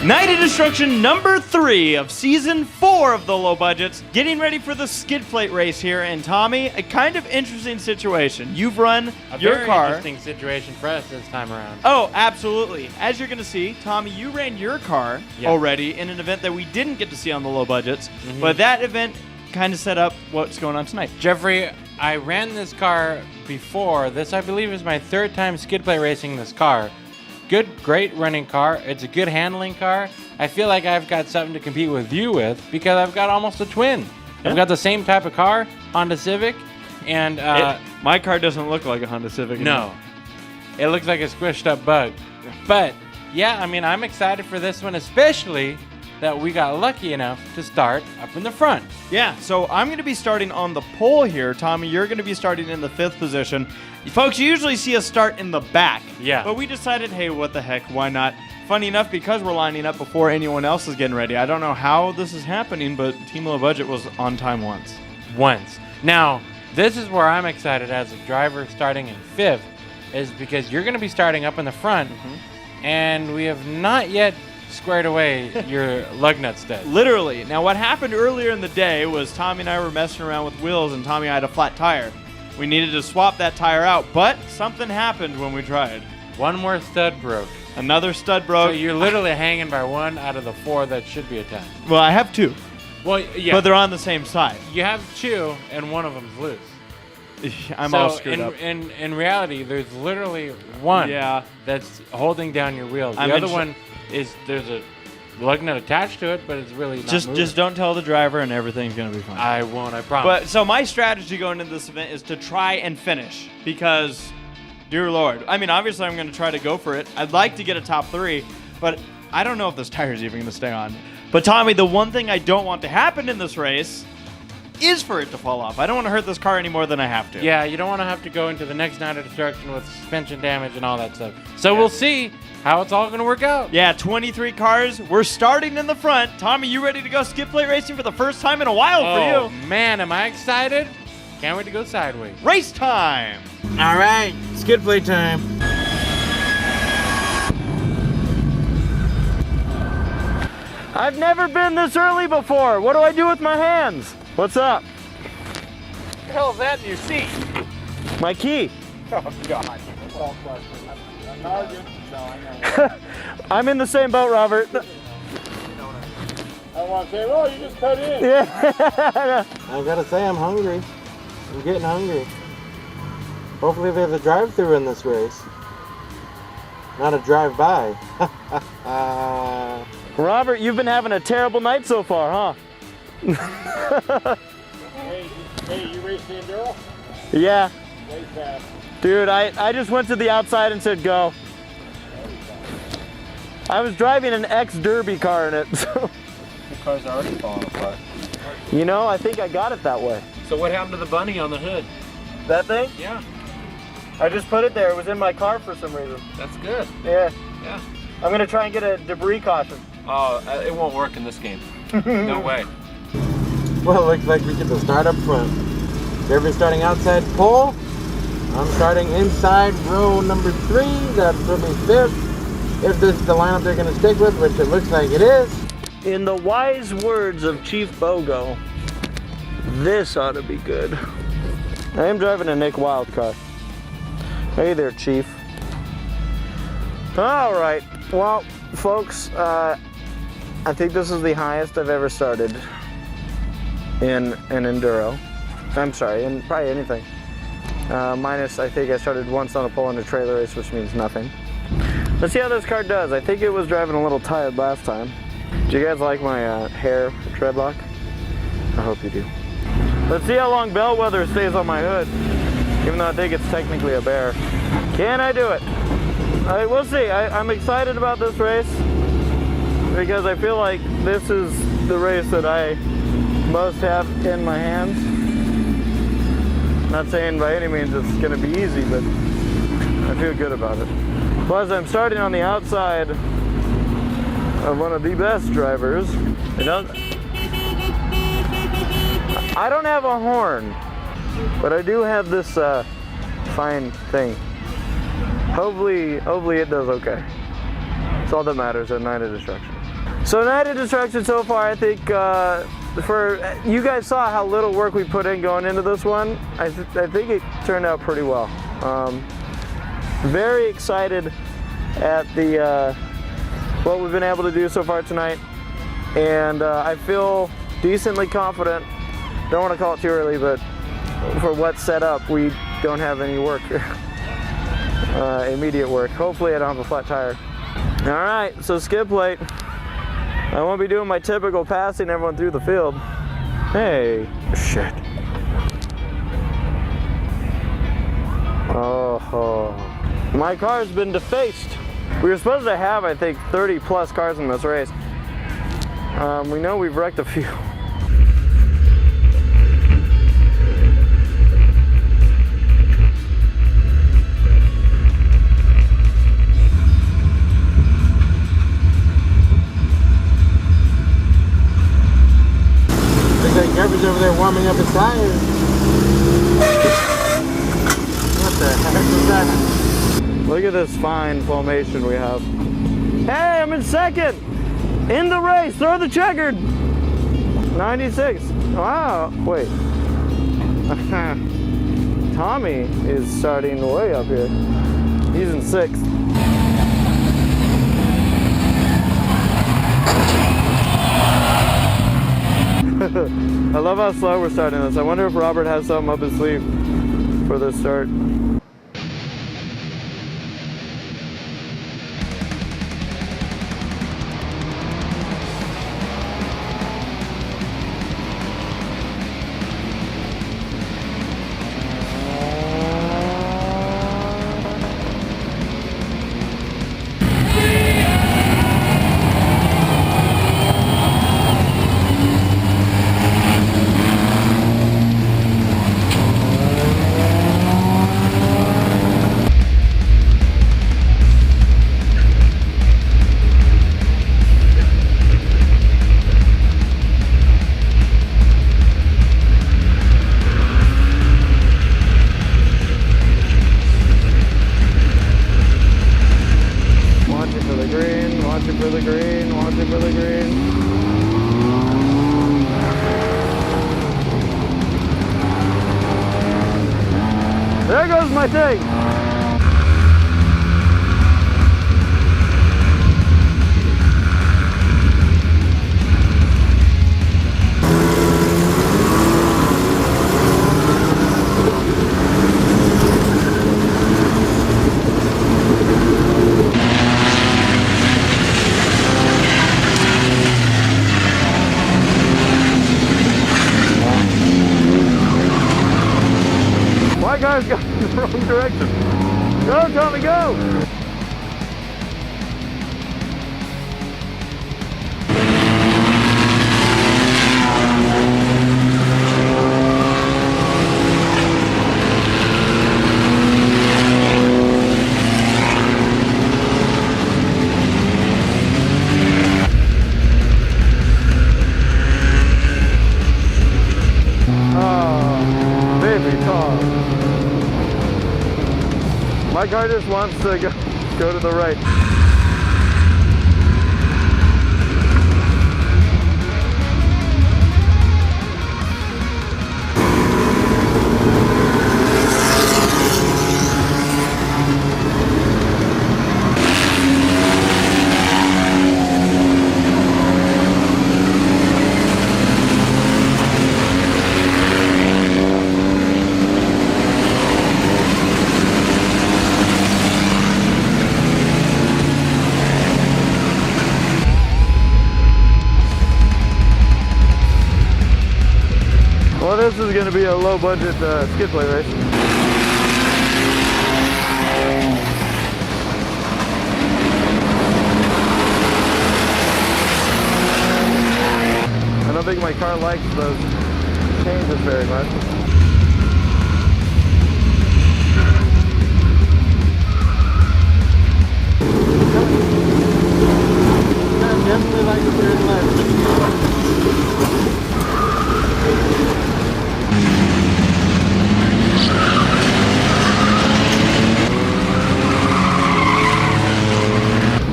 Night of Destruction number 3 of season 4 of the Low Budgets. Getting ready for the skid plate race here. And Tommy, a kind of interesting situation. You've run your car. Interesting situation for us this time around. Oh, absolutely. As you're going to see, Tommy, you ran your car already in an event that we didn't get to see on the Low Budgets. But that event kind of set up what's going on tonight. Jeffrey, I ran this car before. This, I believe, is my 3rd time skid plate racing this car. Great running car. It's a good handling car. I feel like I've got something to compete with you with because I've got almost a twin. I've got the same type of car, Honda Civic, and my car doesn't look like a Honda Civic. No, it looks like a squished up bug. But yeah, I mean, I'm excited for this one, especially that we got lucky enough to start up in the front. Yeah, so I'm going to be starting on the pole here. Tommy, you're going to be starting in the 5th position. Folks, you usually see us start in the back. Yeah. But we decided, hey, what the heck, why not? Funny enough, because we're lining up before anyone else is getting ready. I don't know how this is happening, but Team Low Budget was on time once. Now, this is where I'm excited as a driver starting in 5th, is because you're going to be starting up in the front, and we have not yet squared away your lug nut stud. Literally. Now, what happened earlier in the day was Tommy and I were messing around with wheels, and Tommy had a flat tire. We needed to swap that tire out, but something happened when we tried. One more stud broke. Another stud broke. So you're literally hanging by one out of the 4 that should be attached. Well, I have 2. Well, yeah. But they're on the same side. You have 2, and one of them's loose. I'm all screwed up. In reality, there's literally one that's holding down your wheels. The other one is there's a lug nut attached to it, but it's really not moving. Just don't tell the driver, and everything's gonna be fine. I won't. I promise. But so my strategy going into this event is to try and finish because, dear Lord, I mean, obviously I'm gonna try to go for it. I'd like to get a top 3, but I don't know if this tire's even gonna stay on. But Tommy, the one thing I don't want to happen in this race is for it to fall off. I don't want to hurt this car any more than I have to. Yeah, you don't want to have to go into the next night of destruction with suspension damage and all that stuff. So we'll see how it's all going to work out. Yeah, 23 cars. We're starting in the front. Tommy, you ready to go skid plate racing for the first time in a while for you? Oh, man, am I excited. Can't wait to go sideways. Race time. All right, skid plate time. I've never been this early before. What do I do with my hands? What's up? What the hell is that in your seat? My key. Oh, God. I'm in the same boat, Robert. I want to say, well, you just cut in. Yeah. I gotta say, I'm hungry. I'm getting hungry. Hopefully there's a drive-thru in this race. Not a drive-by. Robert, you've been having a terrible night so far, huh? Hey, you raced the Enduro? Yeah. Way fast. Dude, I just went to the outside and said go. I was driving an ex-Derby car in it, so. The car's already falling apart. You know, I think I got it that way. So what happened to the bunny on the hood? That thing? Yeah. I just put it there. It was in my car for some reason. That's good. Yeah. Yeah. I'm going to try and get a debris caution. Oh, it won't work in this game. No way. Well, it looks like we get to start up front. Jeffrey's starting outside pole. I'm starting inside row number 3. That's put me 5th. If this is the lineup they're going to stick with, which it looks like it is. In the wise words of Chief Bogo, this ought to be good. I am driving a Nick Wild car. Hey there, Chief. All right. Well, folks, I think this is the highest I've ever started in an Enduro. I'm sorry, in probably anything. Minus, I think I started once on a pole in a trailer race, which means nothing. Let's see how this car does. I think it was driving a little tired last time. Do you guys like my hair treadlock? I hope you do. Let's see how long bellwether stays on my hood, even though I think it's technically a bear. Can I do it? We'll see. I'm excited about this race because I feel like this is the race that I most have in my hands. Not saying by any means it's going to be easy, but I feel good about it. Plus, I'm starting on the outside of one of the best drivers. I don't have a horn, but I do have this fine thing. Hopefully it does okay. That's all that matters at Night of Destruction. So night of destruction so far, I think for you guys saw how little work we put in going into this one. I think it turned out pretty well. Very excited at the what we've been able to do so far tonight, and I feel decently confident. Don't want to call it too early, but for what's set up, we don't have any work, immediate work. Hopefully I don't have a flat tire. All right, so skid plate. I won't be doing my typical passing everyone through the field. Hey, shit. Oh, my car's been defaced. We were supposed to have, I think, 30 plus cars in this race. We know we've wrecked a few. Garbage over there warming up his tires. What the heck was that? Look at this fine formation we have. Hey, I'm in second! In the race, throw the checkered! 96. Wow, wait. Tommy is starting way up here. He's in sixth. I love how slow we're starting this. I wonder if Robert has something up his sleeve for this start. There goes my thing. My car's going in the wrong direction. Go, Tommy, go! Oh, baby car. My car just wants to go to the right. Well, this is going to be a low-budget skid plate race. I don't think my car likes those changes very much. I definitely like the third left.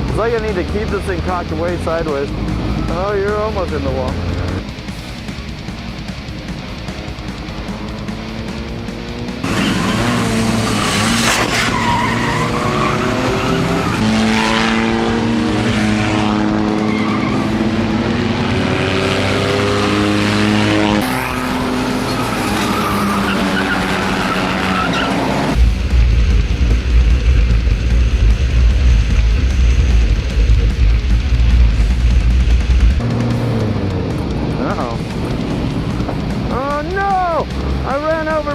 It's like I need to keep this thing cocked way sideways. Oh, you're almost in the wall.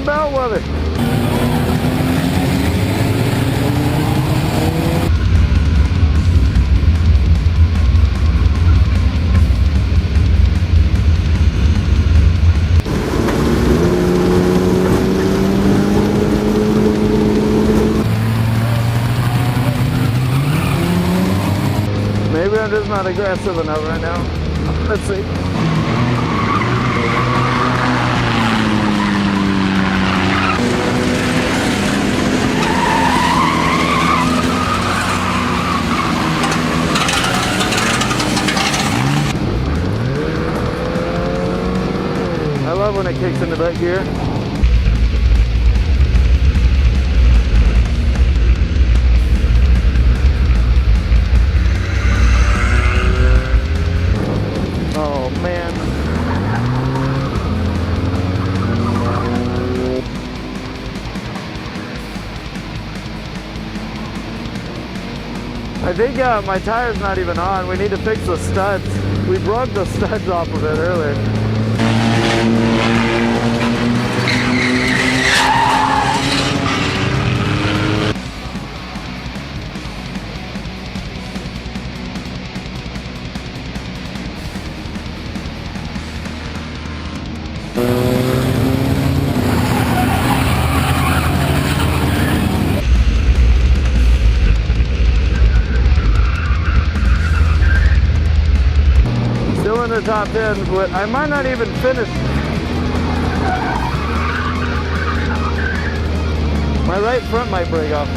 Bellwether. Maybe I'm just not aggressive enough right now. Let's see. I love when it kicks into that gear. Oh man. I think my tire's not even on. We need to fix the studs. We broke the studs off of it earlier. Still in the top 10, but I might not even finish. My right front might break off.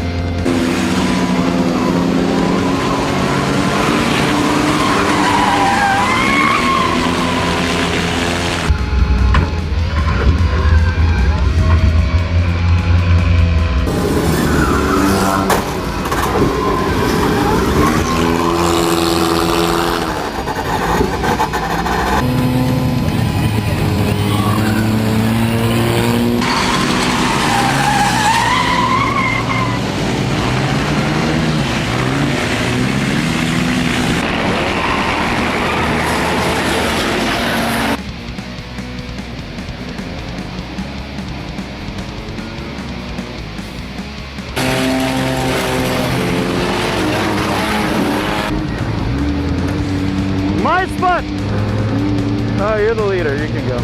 My spot! Oh, you're the leader. You can go.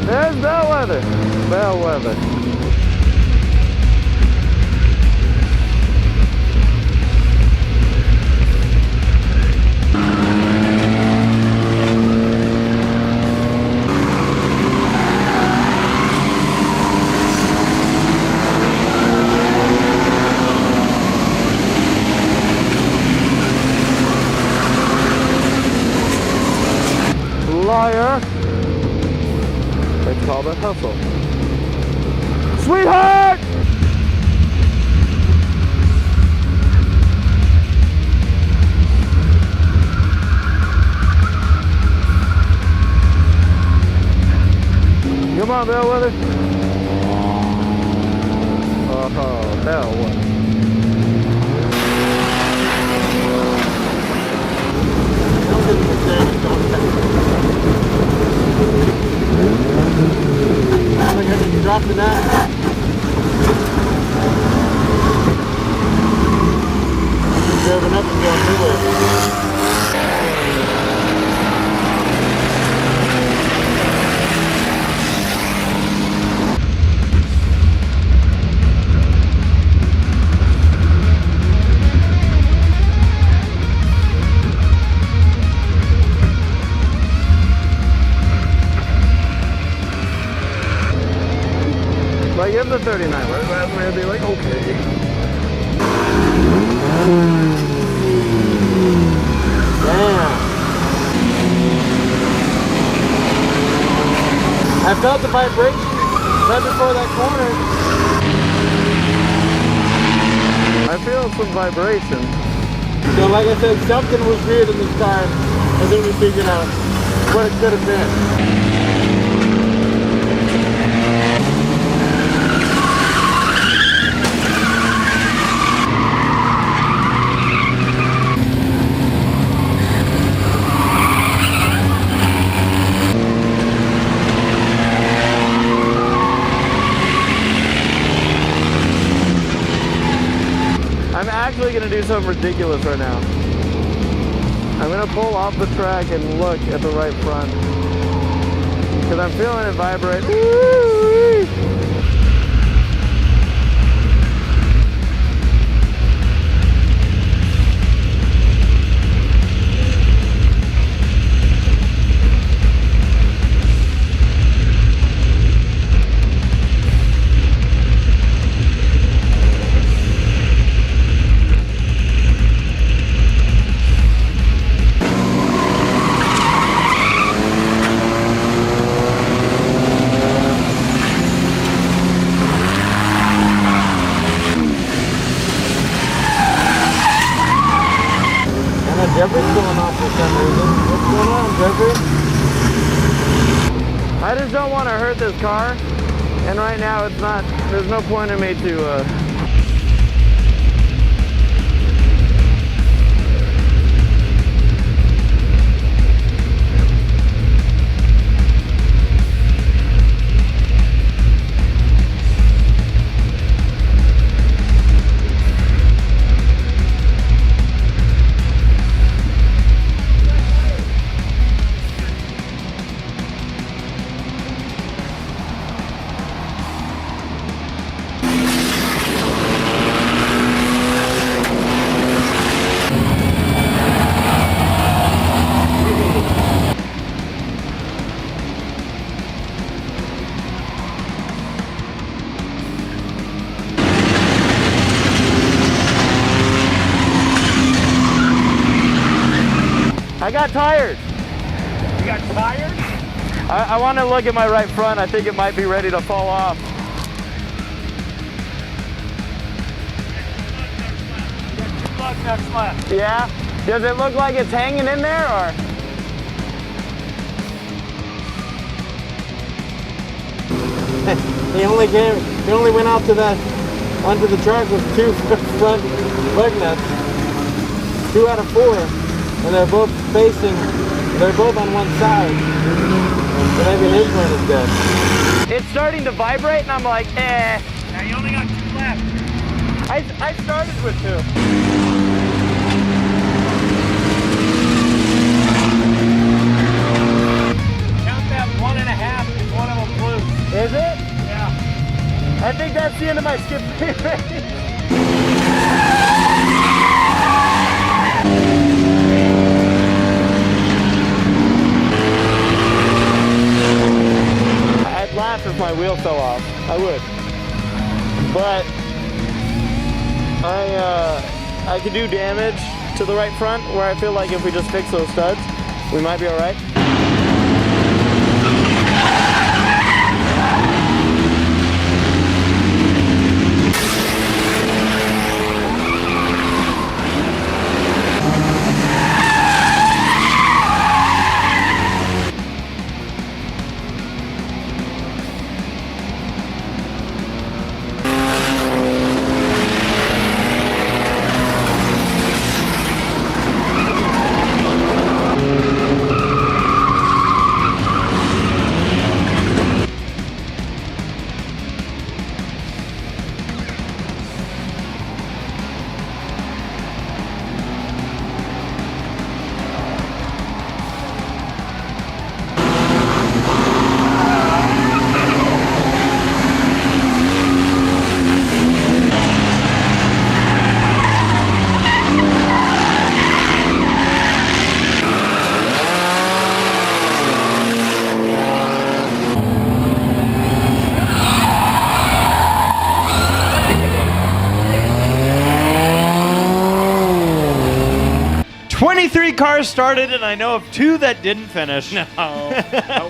There's Bellwether. Bellwether. Liar. It's called the hustle. Sweetheart! Come on, Bellwether. Oh, Bellwether. I think I just dropped the net. Driving up and going through it. Like if the 39 was last way, I'd be like, okay. Damn. I felt the vibration right before that corner. I feel some vibration. So like I said, something was weird in this car, and then we figured out what it could have been. I'm actually going to do something ridiculous right now. I'm going to pull off the track and look at the right front. Because I'm feeling it vibrate. Woo-wee. Jeffrey's going off for some reason. What's going on, Jeffrey? I just don't want to hurt this car, and right now it's not, there's no point in me to I got tired. You got tired? I want to look at my right front. I think it might be ready to fall off. Good luck next lap. Yeah? Does it look like it's hanging in there, or? He only went out to that onto the track with 2 front lug nuts. 2 out of 4. And they're both on one side. So maybe his one is dead. It's starting to vibrate, and I'm like, eh. Now you only got 2 left. I started with 2. Count that 1.5 is one of them blue. Is it? Yeah. I think that's the end of my skip race. I'd laugh if my wheel fell off. I would. But I could do damage to the right front where I feel like if we just fix those studs, we might be all right. cars started, and I know of 2 that didn't finish. No.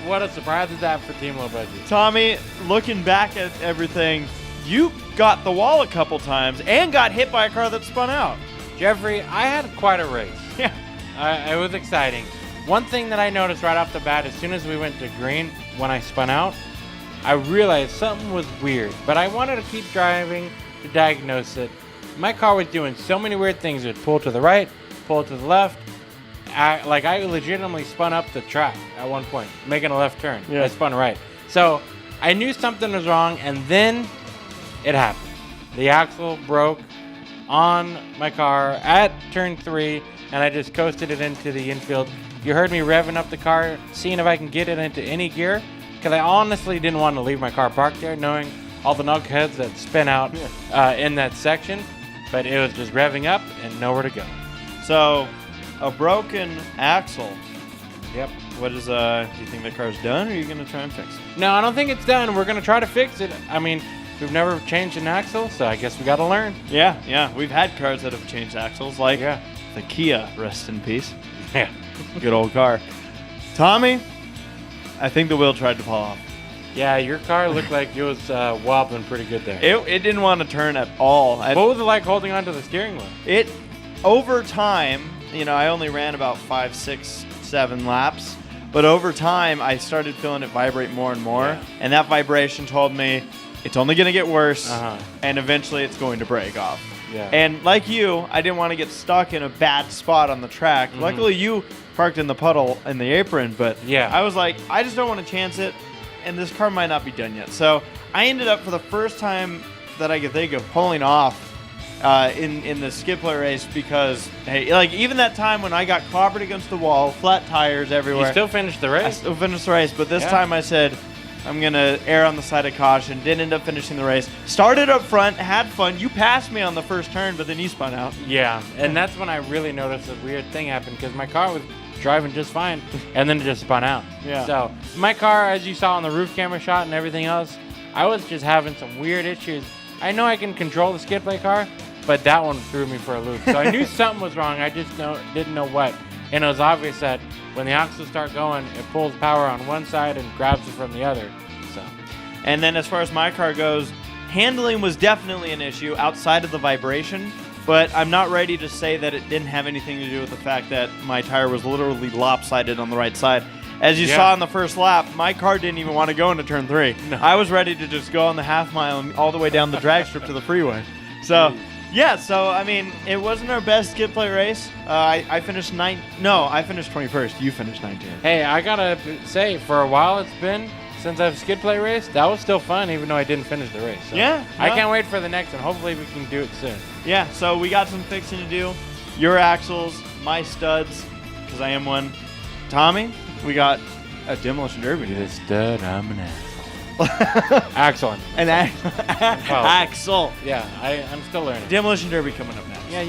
What a surprise is that for Team Low Budget. Tommy, looking back at everything, you got the wall a couple times and got hit by a car that spun out. Jeffrey, I had quite a race. Yeah. It was exciting. One thing that I noticed right off the bat, as soon as we went to green, when I spun out, I realized something was weird. But I wanted to keep driving to diagnose it. My car was doing so many weird things. It would pull to the right, pull to the left. I legitimately spun up the track at one point, making a left turn. Yeah. I spun right. So I knew something was wrong, and then it happened. The axle broke on my car at turn 3, and I just coasted it into the infield. You heard me revving up the car, seeing if I can get it into any gear, because I honestly didn't want to leave my car parked there, knowing all the knuckleheads that spin out in that section. But it was just revving up and nowhere to go. So, a broken axle. Yep. What is, do you think the car's done, or are you going to try and fix it? No, I don't think it's done. We're going to try to fix it. I mean, we've never changed an axle, so I guess we got to learn. Yeah. We've had cars that have changed axles, like the Kia, rest in peace. Yeah. Good old car. Tommy, I think the wheel tried to fall off. Yeah, your car looked like it was wobbling pretty good there. It didn't want to turn at all. What was it like holding onto the steering wheel? Over time, I only ran about 5, 6, 7 laps, but over time, I started feeling it vibrate more and more, and that vibration told me it's only going to get worse, and eventually it's going to break off. Yeah. And like you, I didn't want to get stuck in a bad spot on the track. Luckily, you parked in the puddle in the apron, but I was like, I just don't want to chance it, and this car might not be done yet. So I ended up, for the first time that I could think of, pulling off in the skid plate race because, hey, like even that time when I got clobbered against the wall, flat tires everywhere. You still finished the race? I still finished the race, but this time I said, I'm going to err on the side of caution. Didn't end up finishing the race. Started up front, had fun. You passed me on the first turn, but then you spun out. Yeah, and that's when I really noticed a weird thing happened because my car was driving just fine, and then it just spun out. Yeah. So my car, as you saw on the roof camera shot and everything else, I was just having some weird issues. I know I can control the skid plate car, but that one threw me for a loop. So I knew something was wrong. I just didn't know what. And it was obvious that when the axles start going, it pulls power on one side and grabs it from the other. So. And then as far as my car goes, handling was definitely an issue outside of the vibration, but I'm not ready to say that it didn't have anything to do with the fact that my tire was literally lopsided on the right side. As you saw in the first lap, my car didn't even want to go into turn 3. No. I was ready to just go on the half mile and all the way down the drag strip to the freeway. So, yeah, I mean, it wasn't our best skid plate race. I finished I finished 21st. You finished 19th. Hey, I gotta say, for a while it's been since I've skid plate raced. That was still fun, even though I didn't finish the race. So I can't wait for the next one. Hopefully we can do it soon. Yeah, so we got some fixing to do. Your axles, my studs, because I am one. Tommy, we got a Demolition Derby. You're a stud, I'm an asshole. Axle. An axle. Yeah, I'm still learning. Demolition Derby coming up next. Yeah,